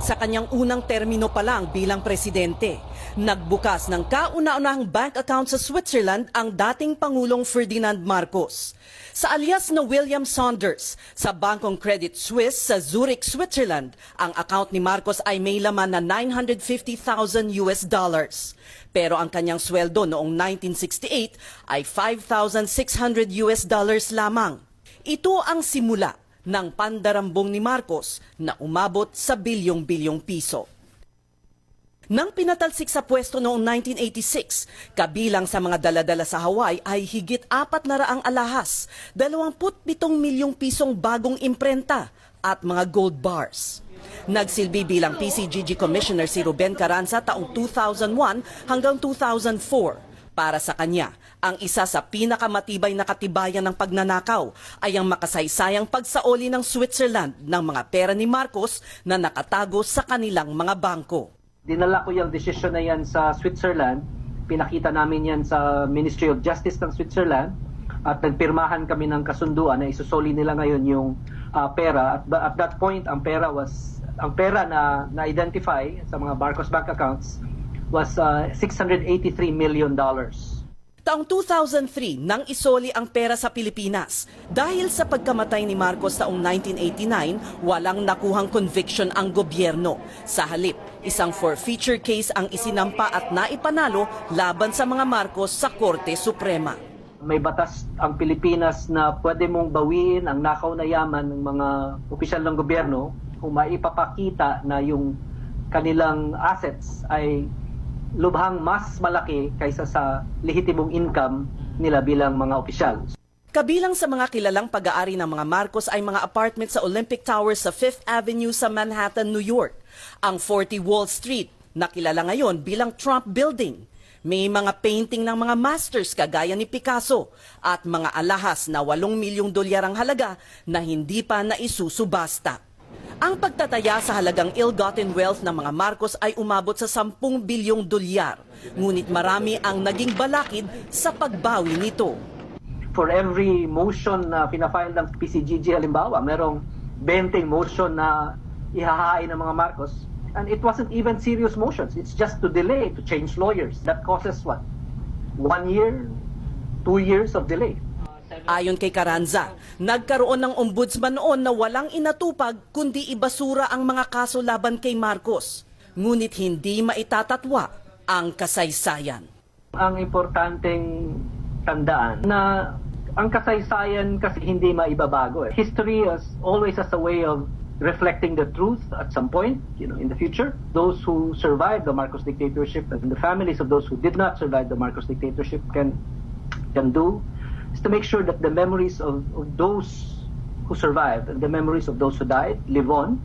Sa kanyang unang termino pa lang bilang presidente, nagbukas ng kauna-unahang bank account sa Switzerland ang dating Pangulong Ferdinand Marcos. Sa alias na William Saunders, sa Bangkong Credit Suisse sa Zurich, Switzerland, ang account ni Marcos ay may laman na $950,000 US. Pero ang kanyang sweldo noong 1968 ay $5,600 US lamang. Ito ang simula ng pandarambong ni Marcos na umabot sa bilyong-bilyong piso. Nang pinatalsik sa pwesto noong 1986, kabilang sa mga daladala sa Hawaii ay higit 400 alahas, 27 milyong pisong bagong imprenta at mga gold bars. Nagsilbi bilang PCGG Commissioner si Ruben Carranza taong 2001 hanggang 2004. Para sa kanya, ang isa sa pinakamatibay na katibayan ng pagnanakaw ay ang makasaysayang pagsaoli ng Switzerland ng mga pera ni Marcos na nakatago sa kanilang mga bangko. Dinala ko yung desisyon na yan sa Switzerland, pinakita namin yan sa Ministry of Justice ng Switzerland at nagpirmahan kami ng kasunduan na isusoli nila ngayon yung pera. At that point, ang pera na na-identify sa mga Marcos bank accounts was $683 million. Taong 2003 nang isoli ang pera sa Pilipinas. Dahil sa pagkamatay ni Marcos taong 1989, walang nakuhang conviction ang gobyerno. Sa halip, isang forfeiture case ang isinampa at naipanalo laban sa mga Marcos sa Korte Suprema. May batas ang Pilipinas na pwede mong bawiin ang nakaw na yaman ng mga opisyal ng gobyerno kung maipapakita na yung kanilang assets ay lubhang mas malaki kaysa sa lehitimong income nila bilang mga opisyal. Kabilang sa mga kilalang pag-aari ng mga Marcos ay mga apartment sa Olympic Tower sa 5th Avenue sa Manhattan, New York. Ang 40 Wall Street, na kilala ngayon bilang Trump Building. May mga painting ng mga masters kagaya ni Picasso at mga alahas na $8 milyong ang halaga na hindi pa naisusubasta. Ang pagtataya sa halagang ill-gotten wealth ng mga Marcos ay umabot sa $10 bilyong. Ngunit marami ang naging balakid sa pagbawi nito. For every motion na pinafile ng PCGG halimbawa, merong 20 motion na ihahain ng mga Marcos. And it wasn't even serious motions. It's just to delay, to change lawyers. That causes what? 1 year, 2 years of delay. Ayon kay Carranza, nagkaroon ng ombudsman noon na walang inatupag kundi ibasura ang mga kaso laban kay Marcos. Ngunit hindi maitatatwa ang kasaysayan. Ang importanteng tandaan na ang kasaysayan kasi hindi maibabago. History is always as a way of reflecting the truth at some point, in the future. Those who survived the Marcos dictatorship and the families of those who did not survive the Marcos dictatorship can do is to make sure that the memories of those who survived and the memories of those who died live on